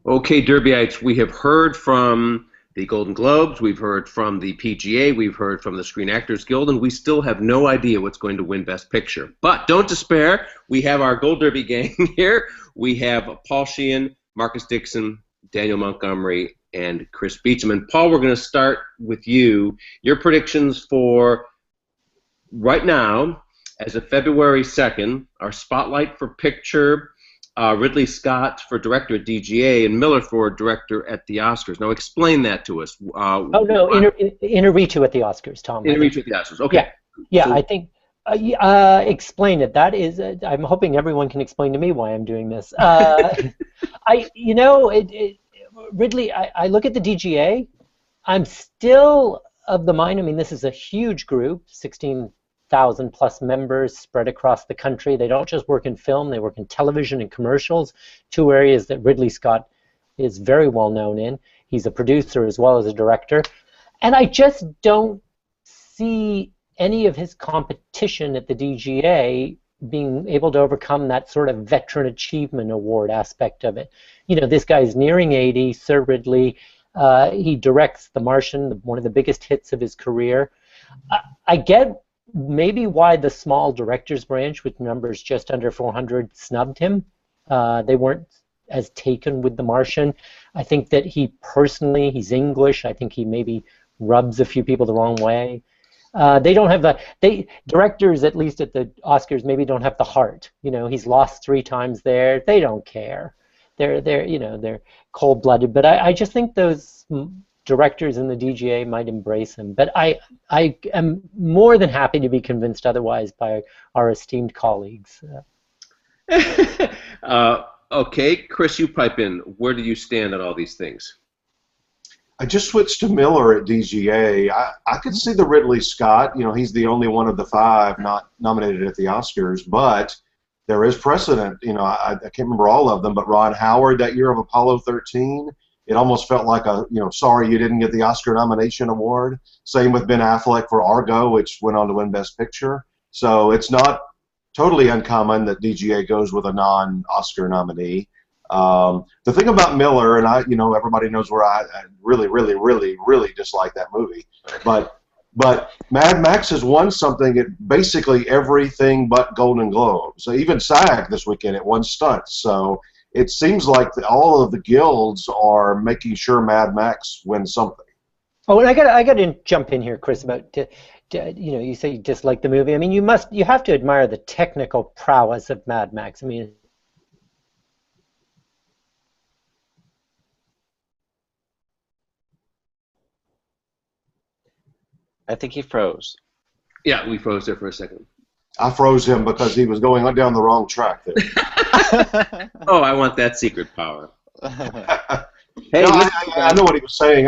Okay, Derbyites, we have heard from the Golden Globes, we've heard from the PGA, we've heard from the Screen Actors Guild, and we still have no idea what's going to win Best Picture. But don't despair. We have our Gold Derby gang here. We have Paul Sheehan, Marcus Dixon, Daniel Montgomery, and Chris Beachum. And Paul, we're going to start with you. Your predictions for right now, as of February 2nd, our Spotlight for Picture, Ridley Scott for director at DGA, and Miller for director at the Oscars. Now, explain that to us. Oh no, Inarritu at the Oscars, Tom. Inarritu at the Oscars. Okay. Yeah, so, I think. Explain it. That is, I'm hoping everyone can explain to me why I'm doing this. Ridley. I look at the DGA. I'm still of the mind. I mean, this is a huge group, 16,000 plus members spread across the country. They don't just work in film, they work in television and commercials, two areas that Ridley Scott is very well known in. He's a producer as well as a director. And I just don't see any of his competition at the DGA being able to overcome that sort of veteran achievement award aspect of it. You know, this guy's nearing 80, Sir Ridley. He directs The Martian, one of the biggest hits of his career. I get maybe why the small director's branch with numbers just under 400 snubbed him. They weren't as taken with The Martian. I think that he personally, he's English. I think he maybe rubs a few people the wrong way. They don't have directors, at least at the Oscars, maybe don't have the heart. You know, he's lost 3 times there. They don't care. They're cold-blooded. But I just think those directors in the DGA might embrace him. But I am more than happy to be convinced otherwise by our esteemed colleagues. Okay, Chris, you pipe in. Where do you stand on all these things? I just switched to Miller at DGA. I could see the Ridley Scott. You know, he's the only one of the 5 not nominated at the Oscars, but there is precedent. You know, I can't remember all of them, but Ron Howard that year of Apollo 13, it almost felt like sorry you didn't get the Oscar nomination award. Same with Ben Affleck for Argo, which went on to win Best Picture. So it's not totally uncommon that DGA goes with a non-Oscar nominee. The thing about Miller, and everybody knows where I really, really, really, really dislike that movie, but Mad Max has won something at basically everything but Golden Globes. So even SAG this weekend, it won stunts. So it seems like all of the guilds are making sure Mad Max wins something. Oh, and I got to jump in here, Chris, about you say you dislike the movie. I mean, you have to admire the technical prowess of Mad Max. I mean, I think he froze. Yeah, we froze there for a second. I froze him because he was going down the wrong track there. Oh, I want that secret power. Hey, no, I know what he was saying.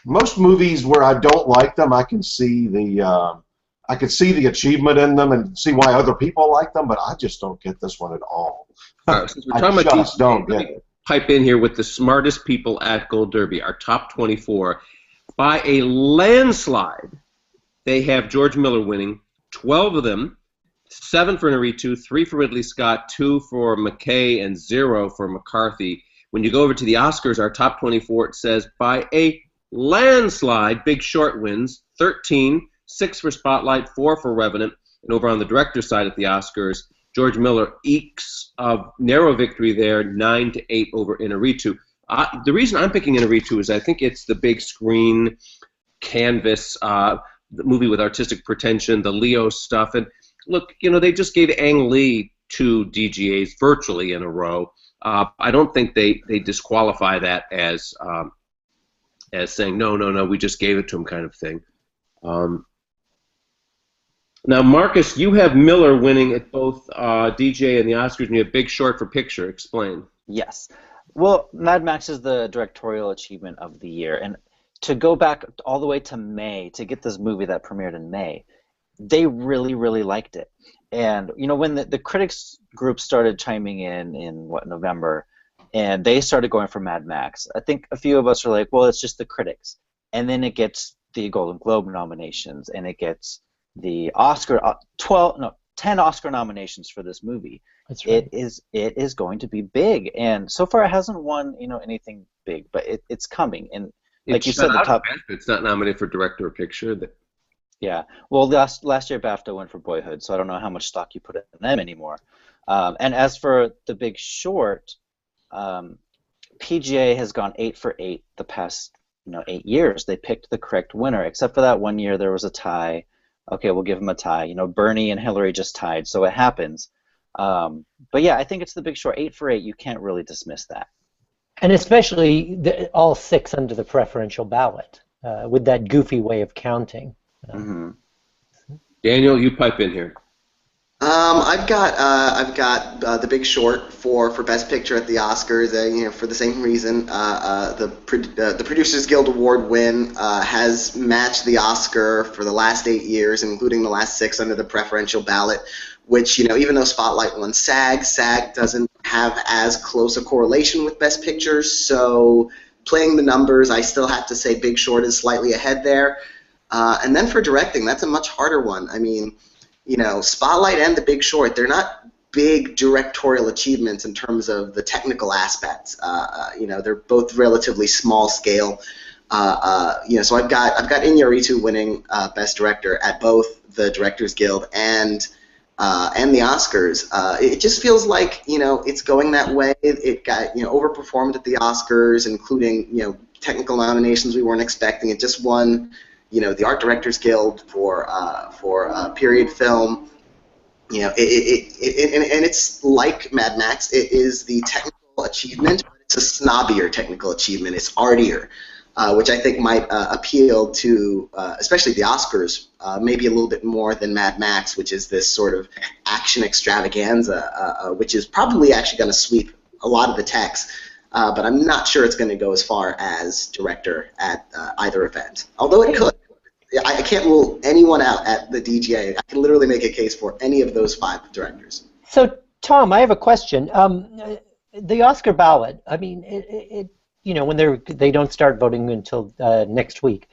Most movies where I don't like them, I can see the achievement in them and see why other people like them, but I just don't get this one at all. All right, since we're talking about these, don't get it. Pipe in here with the smartest people at Gold Derby, our top 24. By a landslide, they have George Miller winning, 12 of them, 7 for Inarritu, 3 for Ridley Scott, 2 for McKay, and 0 for McCarthy. When you go over to the Oscars, our top 24, it says by a landslide, Big Short wins, 13, 6 for Spotlight, 4 for Revenant, and over on the director's side at the Oscars, George Miller ekes a narrow victory there, 9-8 over Inarritu. The reason I'm picking Inarritu is I think it's the big screen, canvas, the movie with artistic pretension, the Leo stuff. And look, they just gave Ang Lee 2 DGAs virtually in a row. I don't think they disqualify that as saying, no, we just gave it to him kind of thing. Now, Marcus, you have Miller winning at both DGA and the Oscars, and you have Big Short for Picture. Explain. Yes. Well, Mad Max is the directorial achievement of the year, and to go back all the way to May to get this movie that premiered in May, they really, really liked it. And when the critics group started chiming in November, and they started going for Mad Max, I think a few of us are like, well, it's just the critics, and then it gets the Golden Globe nominations, and it gets the Oscar 12 10 Oscar nominations for this movie. That's right. It is going to be big, and so far it hasn't won anything big, but it's coming. And like you said, the top. It's not nominated for director or picture. Yeah. Well, last year BAFTA went for Boyhood, so I don't know how much stock you put in them anymore. And as for The Big Short, PGA has gone 8 for 8 the past 8 years. They picked the correct winner, except for that one year there was a tie. Okay, we'll give them a tie. Bernie and Hillary just tied, so it happens. But yeah, I think it's The Big Short. 8 for 8, you can't really dismiss that. And especially all 6 under the preferential ballot, with that goofy way of counting. Mm-hmm. Daniel, you pipe in here. I've got The Big Short for Best Picture at the Oscars. For the same reason, the Producers Guild Award win has matched the Oscar for the last 8 years, including the last 6 under the preferential ballot. Which even though Spotlight won SAG doesn't have as close a correlation with Best Picture. So playing the numbers, I still have to say Big Short is slightly ahead there. And then for directing, that's a much harder one. I mean, Spotlight and The Big Short, they're not big directorial achievements in terms of the technical aspects. They're both relatively small scale. So I've got Iñárritu winning Best Director at both the Directors Guild and the Oscars. It just feels like it's going that way. It got overperformed at the Oscars, including technical nominations we weren't expecting. It just won the Art Directors Guild for period film. And it's like Mad Max. It is the technical achievement, but it's a snobbier technical achievement. It's artier, which I think might appeal to especially the Oscars, maybe a little bit more than Mad Max, which is this sort of action extravaganza, which is probably actually going to sweep a lot of the techs. But I'm not sure it's going to go as far as director at either event, although it could. I can't rule anyone out at the DGA. I can literally make a case for any of those 5 directors. So, Tom, I have a question. The Oscar ballot, I mean, when they don't start voting until next week.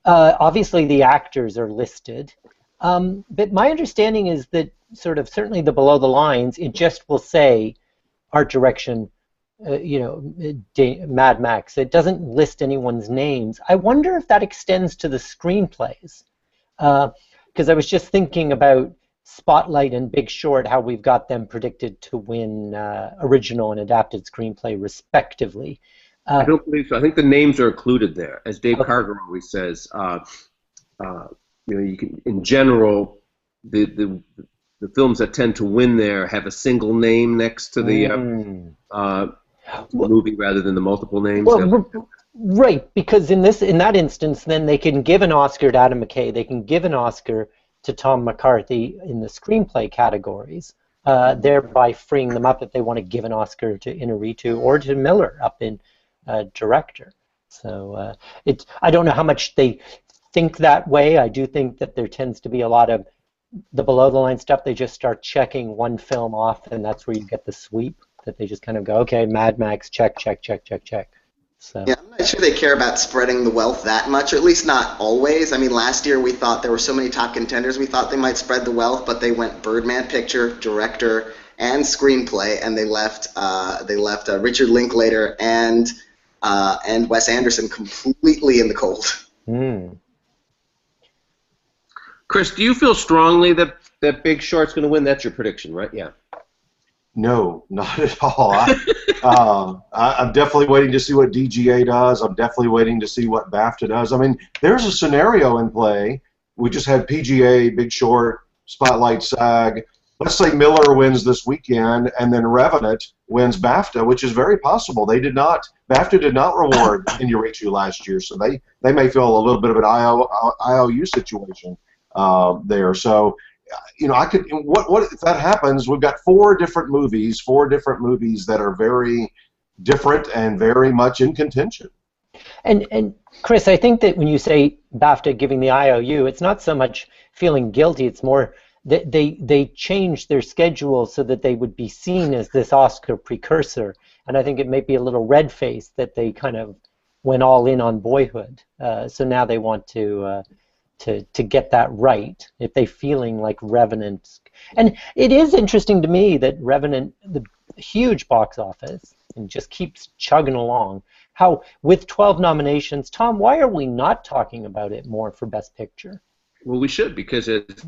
Obviously, the actors are listed, but my understanding is that certainly the below the lines, it just will say art direction. Mad Max. It doesn't list anyone's names. I wonder if that extends to the screenplays, because I was just thinking about Spotlight and Big Short, how we've got them predicted to win original and adapted screenplay respectively. I don't believe so. I think the names are included there, as Dave Carter always says. You can, in general, the films that tend to win there have a single name next to the movie rather than the multiple names. Well, right, because in that instance, then they can give an Oscar to Adam McKay. They can give an Oscar to Tom McCarthy in the screenplay categories, thereby freeing them up if they want to give an Oscar to Iñárritu or to Miller up in director. So I don't know how much they think that way. I do think that there tends to be a lot of the below-the-line stuff. They just start checking one film off, and that's where you get the sweep. That they just kind of go, okay, Mad Max, check, check, check, check, check. So. Yeah, I'm not sure they care about spreading the wealth that much, or at least not always. I mean, last year we thought there were so many top contenders, we thought they might spread the wealth, but they went Birdman picture, director, and screenplay, and they left Richard Linklater and Wes Anderson completely in the cold. Chris, do you feel strongly that Big Short's going to win? That's your prediction, right? Yeah. No, not at all. I'm definitely waiting to see what DGA does. I'm definitely waiting to see what BAFTA does. I mean, there's a scenario in play. We just had PGA, Big Short, Spotlight, SAG. Let's say Miller wins this weekend, and then Revenant wins BAFTA, which is very possible. BAFTA did not reward Iñárritu last year, so they may feel a little bit of an IOU situation there. So. What if that happens? We've got 4 different movies that are very different and very much in contention. And Chris, I think that when you say BAFTA giving the IOU, it's not so much feeling guilty. It's more that they changed their schedule so that they would be seen as this Oscar precursor. And I think it may be a little red face that they kind of went all in on Boyhood. So now they want to to get that right, if they feeling like Revenant. And it is interesting to me that Revenant, the huge box office, and just keeps chugging along. How, with 12 nominations, Tom, why are we not talking about it more for Best Picture? Well, we should, because it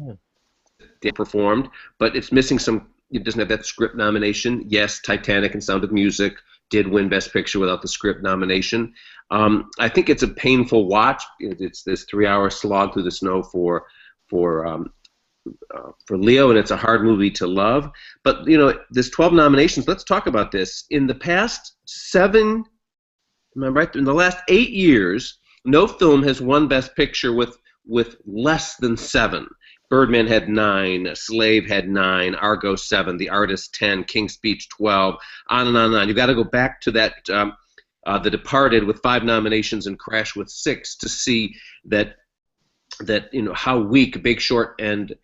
performed, but it's missing some. It doesn't have that script nomination. Yes, Titanic and Sound of Music did win Best Picture without the script nomination. I think it's a painful watch. It's this 3-hour slog through the snow for Leo, and it's a hard movie to love. But there's 12 nominations. Let's talk about this. In the past 7, am I right? In the last 8 years, no film has won Best Picture with less than 7. Birdman had 9, Slave had 9, Argo 7, The Artist 10, King's Speech 12, on and on and on. You've got to go back to that The Departed with 5 nominations and Crash with 6 to see that how weak Big Short and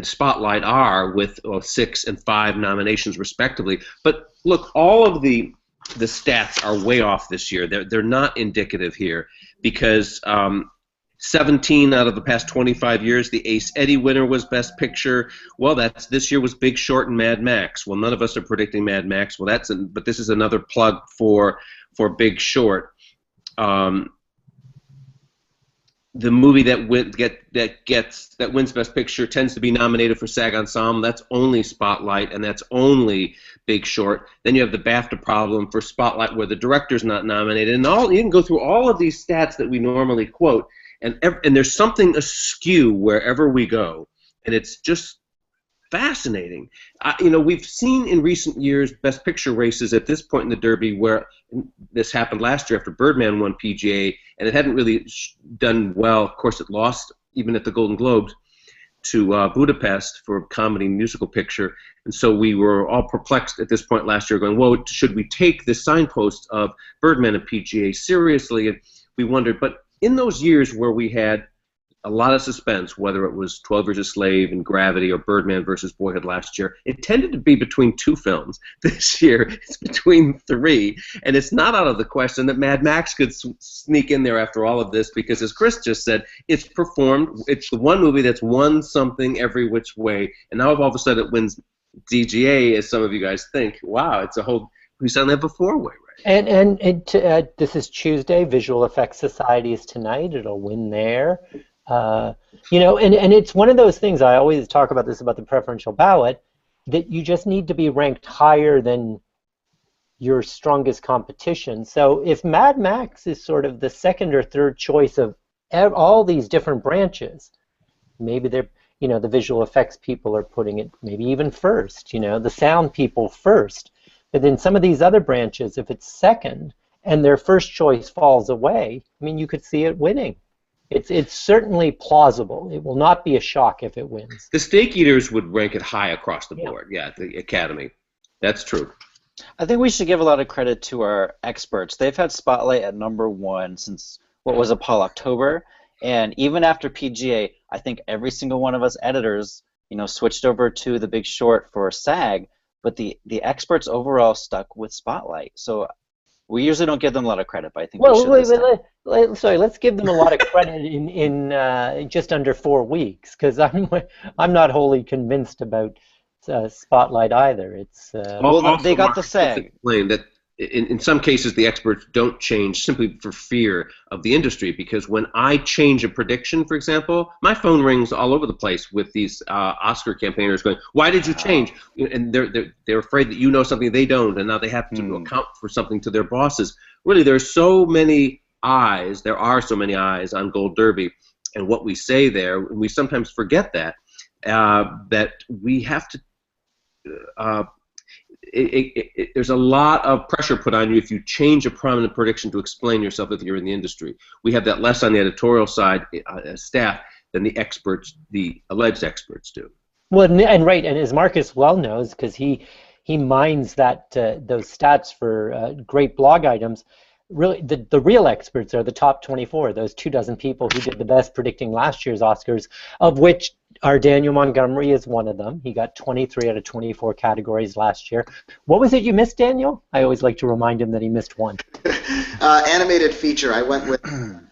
Spotlight are with 6 and 5 nominations respectively. But look, all of the stats are way off this year. They're not indicative here because 17 out of the past 25 years, the Ace Eddie winner was Best Picture. Well, this year was Big Short and Mad Max. Well, none of us are predicting Mad Max. Well, but this is another plug for Big Short. The movie that wins Best Picture tends to be nominated for SAG Ensemble. That's only Spotlight, and that's only Big Short. Then you have the BAFTA problem for Spotlight, where the director's not nominated. And you can go through all of these stats that we normally quote, and there's something askew wherever we go, and it's just fascinating. We've seen in recent years Best Picture races at this point in the Derby where this happened last year after Birdman won PGA, and it hadn't really done well. Of course, it lost even at the Golden Globes to Budapest for comedy musical picture, and so we were all perplexed at this point last year going, whoa, should we take the signpost of Birdman and PGA seriously? And we wondered, but in those years where we had a lot of suspense, whether it was 12 Years a Slave and Gravity or Birdman versus Boyhood last year, it tended to be between 2 films. This year, it's between 3, and it's not out of the question that Mad Max could sneak in there after all of this because, as Chris just said, it's performed. It's the one movie that's won something every which way, and now all of a sudden it wins DGA, as some of you guys think. Wow, it's a whole. We've done that before, right? And this is Tuesday. Visual Effects Society is tonight. It'll win there. And it's one of those things. I always talk about this about the preferential ballot, that you just need to be ranked higher than your strongest competition. So if Mad Max is sort of the second or third choice of all these different branches, maybe they're the visual effects people are putting it maybe even first. The sound people first. But then some of these other branches, if it's second and their first choice falls away, you could see it winning. It's certainly plausible. It will not be a shock if it wins. The Steak Eaters would rank it high across the board. Yeah, the Academy. That's true. I think we should give a lot of credit to our experts. They've had Spotlight at #1 since, what was it, Paul, October? And even after PGA, I think every single one of us editors, switched over to The Big Short for SAG. But the experts overall stuck with Spotlight. So we usually don't give them a lot of credit, but I think we should. Let's give them a lot of credit in just under 4 weeks, because I'm not wholly convinced about Spotlight either. It's they got the SAG. That in some cases the experts don't change simply for fear of the industry, because when I change a prediction, for example, my phone rings all over the place with these Oscar campaigners going, why did you change? And they're afraid that something they don't, and now they have to account for something to their bosses. Really, there are so many eyes on Gold Derby and what we say there, and we sometimes forget that we have to there's a lot of pressure put on you if you change a prominent prediction to explain yourself if you're in the industry. We have that less on the editorial side staff than the experts, the alleged experts, do. Well, and as Marcus well knows, because he mines those stats for great blog items. Really, the real experts are the top 24, those 24 people who did the best predicting last year's Oscars, of which our Daniel Montgomery is one of them. He got 23 out of 24 categories last year. What was it you missed, Daniel? I always like to remind him that he missed one. Animated feature. I went with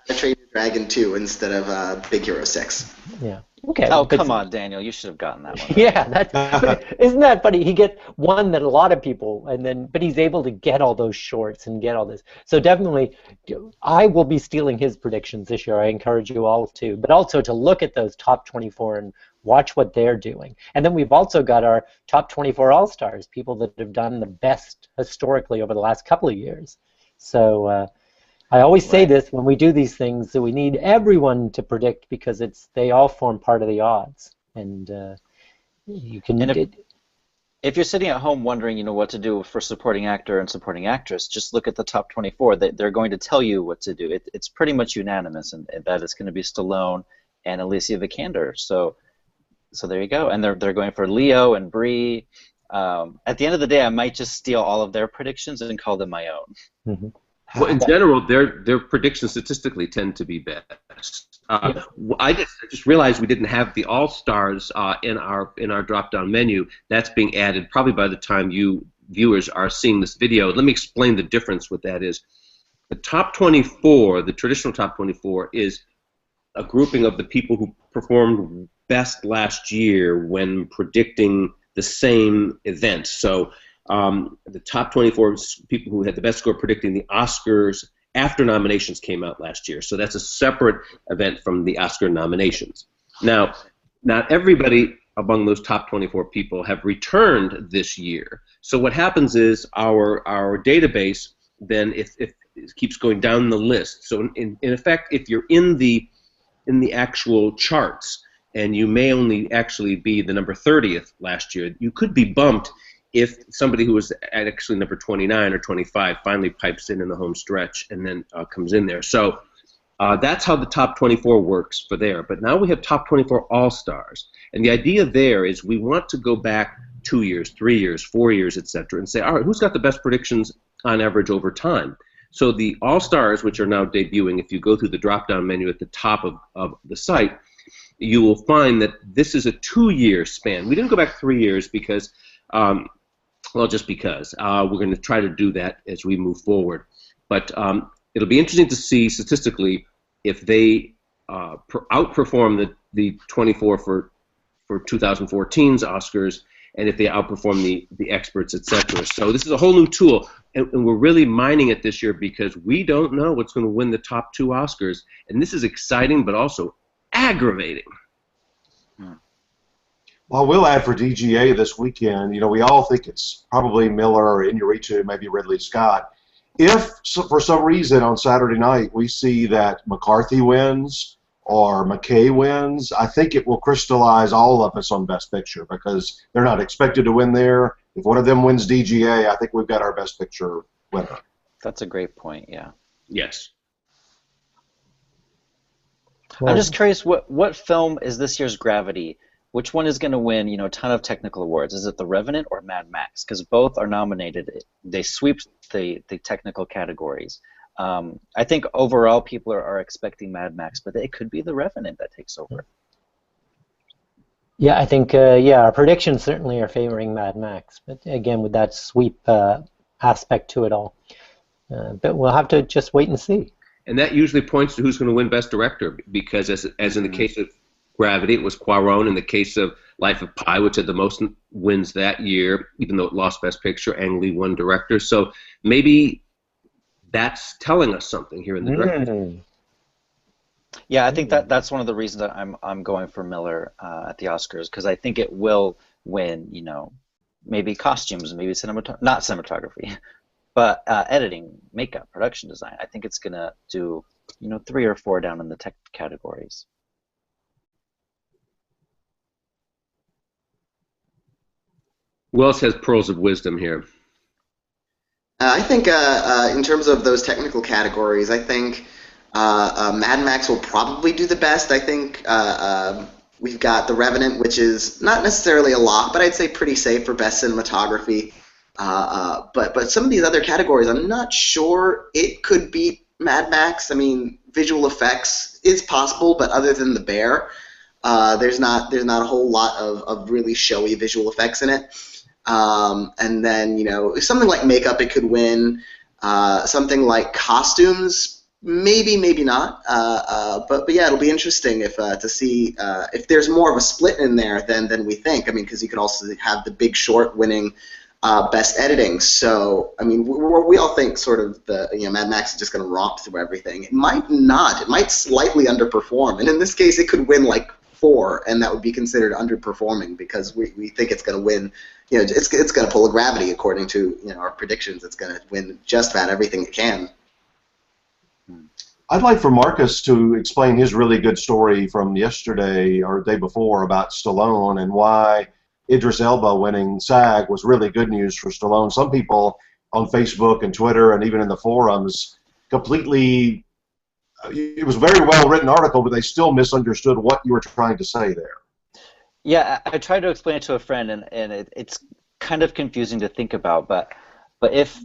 Trader Dragon 2 instead of Big Hero 6. Yeah. Okay. Oh, come on, Daniel. You should have gotten that one. Right? Yeah, but isn't that funny? He gets one that a lot of people, but he's able to get all those shorts and get all this. So definitely, I will be stealing his predictions this year. I encourage you all to, but also to look at those top 24 and watch what they're doing. And then we've also got our top 24 All-Stars, people that have done the best historically over the last couple of years. So I always say this when we do these things, that we need everyone to predict because they all form part of the odds, and you can. And if you're sitting at home wondering, what to do for supporting actor and supporting actress, just look at the top 24. They're going to tell you what to do. It's pretty much unanimous, and that it's going to be Stallone and Alicia Vikander. So there you go. And they're going for Leo and Brie. At the end of the day, I might just steal all of their predictions and call them my own. Mm-hmm. Well, in general, their predictions statistically tend to be best. I just realized we didn't have the All-Stars in our drop-down menu. That's being added probably by the time you viewers are seeing this video. Let me explain the difference. What that is. The top 24, the traditional top 24, is a grouping of the people who performed best last year when predicting the same event. So the top 24 people who had the best score predicting the Oscars after nominations came out last year. So that's a separate event from the Oscar nominations. Now, not everybody among those top 24 people have returned this year. So what happens is our database then if it keeps going down the list. So in effect, if you're in the actual charts and you may only actually be the number 30th last year, you could be bumped if somebody who was actually number 29 or 25 finally pipes in the home stretch and then comes in there. So that's how the top 24 works for there. But now we have top 24 All-Stars. And the idea there is we want to go back 2 years, 3 years, 4 years, etc., and say, all right, who's got the best predictions on average over time? So the All-Stars, which are now debuting, if you go through the drop-down menu at the top of the site, you will find that this is a 2-year span. We didn't go back 3 years because well, just because. We're going to try to do that as we move forward. But it'll be interesting to see statistically if they outperform the 24 for 2014's Oscars and if they outperform the experts, etc. So this is a whole new tool, and we're really mining it this year because we don't know what's going to win the top 2 Oscars. And this is exciting but also aggravating. Well, we'll add for DGA this weekend. We all think it's probably Miller or Inarritu, maybe Ridley Scott. If for some reason on Saturday night we see that McCarthy wins or McKay wins, I think it will crystallize all of us on Best Picture because they're not expected to win there. If one of them wins DGA, I think we've got our Best Picture winner. That's a great point, yeah. Yes. I'm just curious, what film is this year's Gravity? Which one is going to win, a ton of technical awards? Is it The Revenant or Mad Max? Because both are nominated. They sweep the technical categories. I think overall people are expecting Mad Max, but it could be The Revenant that takes over. Yeah, I think, our predictions certainly are favoring Mad Max, but again, with that sweep aspect to it all. But we'll have to just wait and see. And that usually points to who's going to win Best Director, because as in the case of Gravity, it was Cuarón. In the case of Life of Pi, which had the most wins that year, even though it lost Best Picture, Ang Lee won Director. So maybe that's telling us something here in the director. Yeah, I think that's one of the reasons that I'm going for Miller at the Oscars, because I think it will win. Maybe costumes, maybe not cinematography, but editing, makeup, production design. I think it's gonna do 3 or 4 down in the tech categories. Who else has pearls of wisdom here? I think in terms of those technical categories, I think Mad Max will probably do the best. I think we've got The Revenant, which is not necessarily a lock, but I'd say pretty safe for best cinematography. But some of these other categories, I'm not sure it could beat Mad Max. I mean, visual effects is possible, but other than The Bear, there's not a whole lot of really showy visual effects in it. And then, something like makeup, it could win. Something like costumes, Maybe, maybe not. But yeah, it'll be interesting if to see if there's more of a split in there than we think. I mean, because you could also have The Big Short winning best editing. So I mean, we all think sort of Mad Max is just going to romp through everything. It might not. It might slightly underperform, and in this case, it could win like 4, and that would be considered underperforming because we think it's going to win. You know, it's going to pull a gravity according to our predictions. It's going to win just about everything it can. I'd like for Marcus to explain his really good story from yesterday or the day before about Stallone and why Idris Elba winning SAG was really good news for Stallone. Some people on Facebook and Twitter and even in the forums completely, it was a very well written article, but they still misunderstood what you were trying to say there. Yeah, I tried to explain it to a friend, and it's kind of confusing to think about, but if,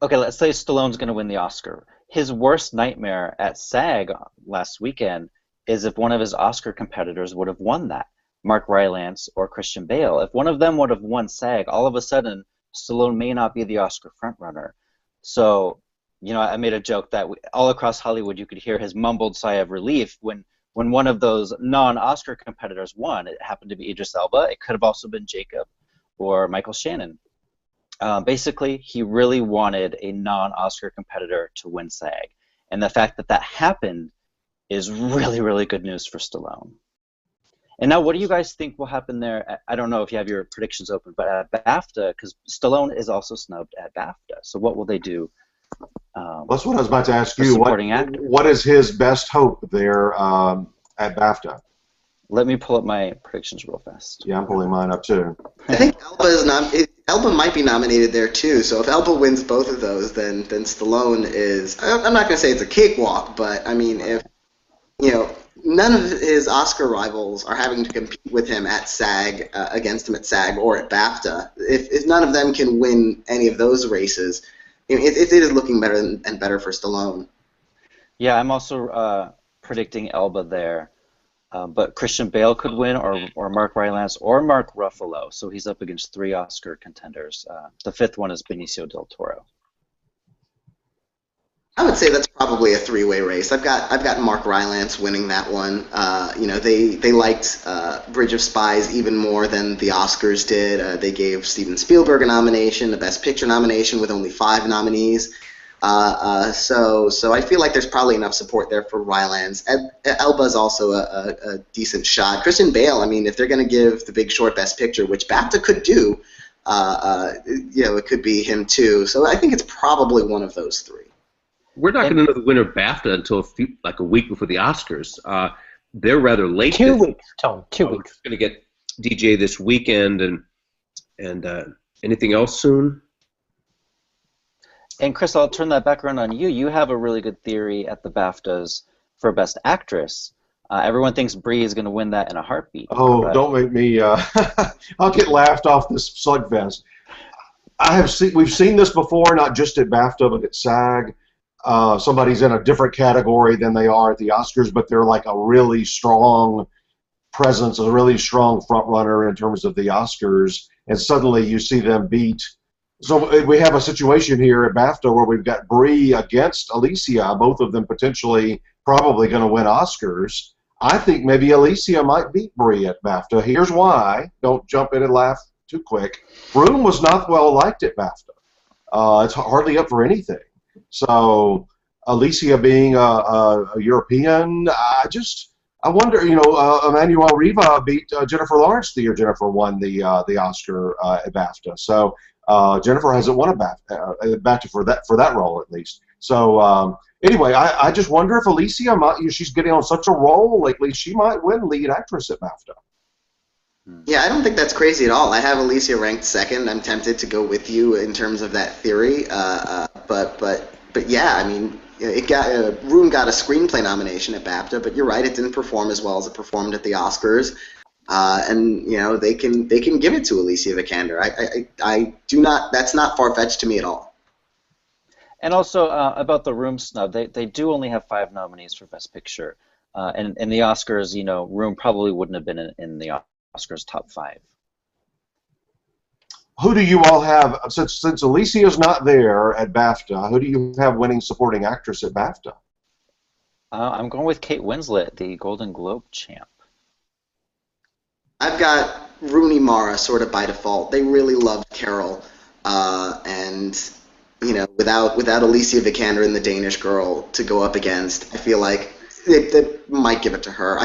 okay, let's say Stallone's going to win the Oscar. His worst nightmare at SAG last weekend is if one of his Oscar competitors would have won that, Mark Rylance or Christian Bale. If one of them would have won SAG, all of a sudden, Stallone may not be the Oscar frontrunner. So, I made a joke that all across Hollywood you could hear his mumbled sigh of relief when one of those non-Oscar competitors won. It happened to be Idris Elba. It could have also been Jacob or Michael Shannon. Basically, he really wanted a non-Oscar competitor to win SAG. And the fact that that happened is really, really good news for Stallone. And now, what do you guys think will happen there? I don't know if you have your predictions open, but at BAFTA, because Stallone is also snubbed at BAFTA. So what will they do? That's what I was about to ask you. What is his best hope there at BAFTA? Let me pull up my predictions real fast. Yeah, I'm pulling mine up too. I think Elba might be nominated there too. So if Elba wins both of those, then Stallone is. I'm not going to say it's a cakewalk, but I mean, if none of his Oscar rivals are having to compete with him at SAG against him at SAG or at BAFTA, if none of them can win any of those races, it is looking better and better for Stallone. Yeah, I'm also predicting Elba there. But Christian Bale could win, or Mark Rylance, or Mark Ruffalo. So he's up against 3 Oscar contenders. The 5th one is Benicio del Toro. I would say that's probably a 3-way race. I've got Mark Rylance winning that one. They liked Bridge of Spies even more than the Oscars did. They gave Steven Spielberg a nomination, a Best Picture nomination with only 5 nominees. So I feel like there's probably enough support there for Rylance. Elba's also a decent shot. Christian Bale, I mean, if they're going to give The Big Short Best Picture, which BAFTA could do, it could be him too. So I think it's probably one of those 3. We're not going to know the winner of BAFTA until a week before the Oscars. They're rather late. 2 weeks, Tom. 2 weeks. We're going to get DJ this weekend, and anything else soon? And Chris, I'll turn that back around on you. You have a really good theory at the BAFTAs for Best Actress. Everyone thinks Brie is going to win that in a heartbeat. Oh, don't make me. I'll get laughed off this slugfest. We've seen this before, not just at BAFTA, but at SAG. Somebody's in a different category than they are at the Oscars, but they're like a really strong presence, a really strong front runner in terms of the Oscars, and suddenly you see them beat. So we have a situation here at BAFTA where we've got Brie against Alicia, both of them potentially probably going to win Oscars. I think maybe Alicia might beat Brie at BAFTA. Here's why. Don't jump in and laugh too quick. Room was not well liked at BAFTA. It's hardly up for anything. So Alicia being a European, I wonder, Emmanuel Riva beat Jennifer Lawrence the year Jennifer won the Oscar at BAFTA. So Jennifer hasn't won a BAFTA for that role at least. So anyway, I just wonder if Alicia might. She's getting on such a roll lately. She might win lead actress at BAFTA. Yeah, I don't think that's crazy at all. I have Alicia ranked 2nd. I'm tempted to go with you in terms of that theory. But yeah, I mean, Room got a screenplay nomination at BAFTA, but you're right, it didn't perform as well as it performed at the Oscars. And they can give it to Alicia Vikander. I do not. That's not far-fetched to me at all. And also about the Room snub, they do only have 5 nominees for Best Picture, and in the Oscars, Room probably wouldn't have been in the Oscars top 5. Who do you all have, since Alicia's not there at BAFTA, who do you have winning supporting actress at BAFTA? I'm going with Kate Winslet, the Golden Globe champ. I've got Rooney Mara sort of by default. They really loved Carol, and without Alicia Vikander and the Danish Girl to go up against, I feel like they might give it to her.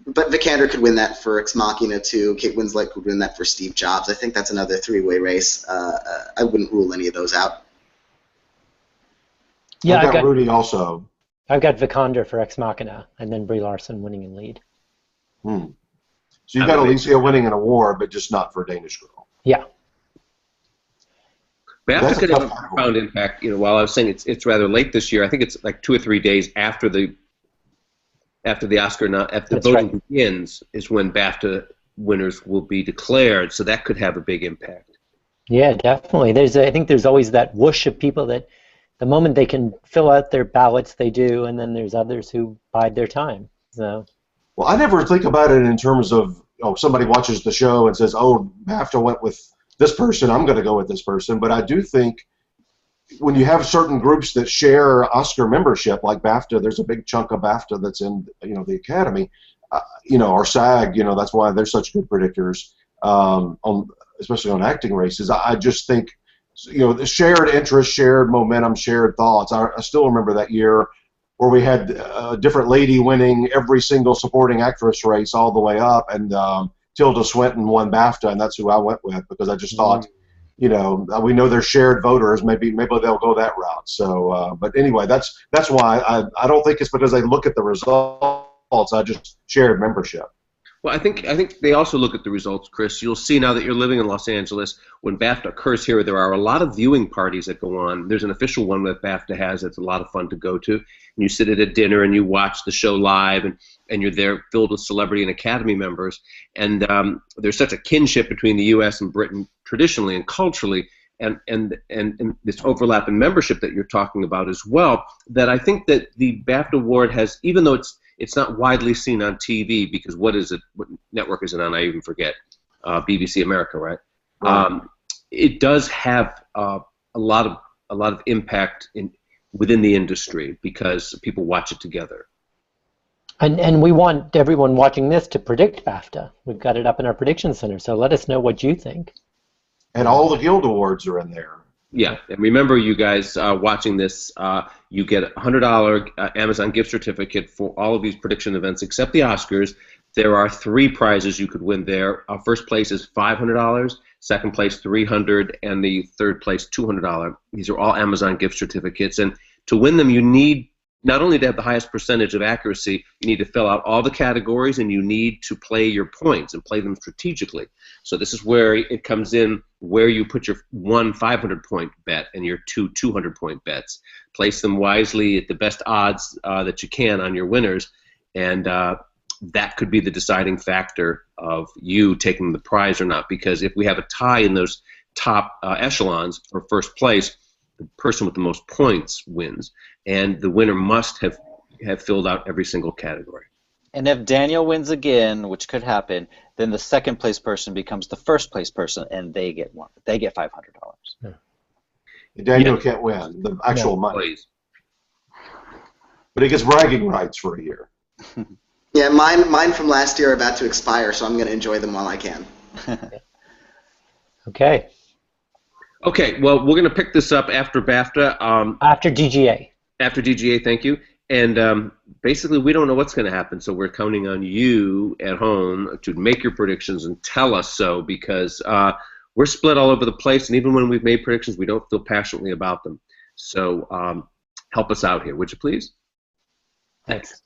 But Vikander could win that for Ex Machina too. Kate Winslet could win that for Steve Jobs. I think that's another three-way race. I wouldn't rule any of those out. Yeah, I've got Rudy also. I've got Vikander for Ex Machina, and then Brie Larson winning in lead. So you've got Alicia winning an award, but just not for Danish Girl. Yeah. BAFTA could have a profound impact. While I was saying it's rather late this year, I think it's like 2 or 3 days after the Oscar, after the voting begins, is when BAFTA winners will be declared. So that could have a big impact. Yeah, definitely. I think there's always that whoosh of people that the moment they can fill out their ballots, they do, and then there's others who bide their time. So. Well, I never think about it in terms of somebody watches the show and says, "Oh, BAFTA went with this person, I'm going to go with this person." But I do think when you have certain groups that share Oscar membership, like BAFTA, there's a big chunk of BAFTA that's in the Academy, or SAG. That's why they're such good predictors, especially on acting races. I just think the shared interest, shared momentum, shared thoughts. I still remember that year where we had a different lady winning every single supporting actress race all the way up, and Tilda Swinton won BAFTA, and that's who I went with because I just thought, we know they're shared voters. Maybe they'll go that route. So, but anyway, that's why I don't think it's because they look at the results. I just shared membership. Well, I think they also look at the results, Chris. You'll see now that you're living in Los Angeles, when BAFTA occurs here, there are a lot of viewing parties that go on. There's an official one that BAFTA has that's a lot of fun to go to. And you sit at a dinner and you watch the show live, and you're there filled with celebrity and Academy members. And there's such a kinship between the U.S. and Britain traditionally and culturally, and this overlap in membership that you're talking about as well, that I think that the BAFTA award has, even though it's not widely seen on TV, because what is it? What network is it on? I even forget. BBC America, right? It does have a lot of impact within the industry because people watch it together. And we want everyone watching this to predict BAFTA. We've got it up in our prediction center, so let us know what you think. And all the Guild Awards are in there. Yeah, and remember, you guys watching this, you get a $100 Amazon gift certificate for all of these prediction events except the Oscars. There are 3 prizes you could win there. First place is $500, second place $300, and the third place $200. These are all Amazon gift certificates, and to win them, you need not only to have the highest percentage of accuracy, you need to fill out all the categories, and you need to play your points and play them strategically. So this is where it comes in, where you put your 1 500-point bet and your 2 200-point bets. Place them wisely at the best odds that you can on your winners, and that could be the deciding factor of you taking the prize or not. Because if we have a tie in those top echelons for first place, the person with the most points wins, and the winner must have filled out every single category. And if Daniel wins again, which could happen, then the second place person becomes the first place person, and they get $500. Yeah. Daniel can't win the actual money, Please. But he gets bragging rights for a year. Yeah, mine from last year are about to expire, so I'm going to enjoy them while I can. Okay. Okay, well, we're going to pick this up after BAFTA. After DGA. After DGA, thank you. And basically, we don't know what's going to happen, so we're counting on you at home to make your predictions and tell us so, because we're split all over the place, and even when we've made predictions, we don't feel passionately about them. So help us out here, would you please? Thanks.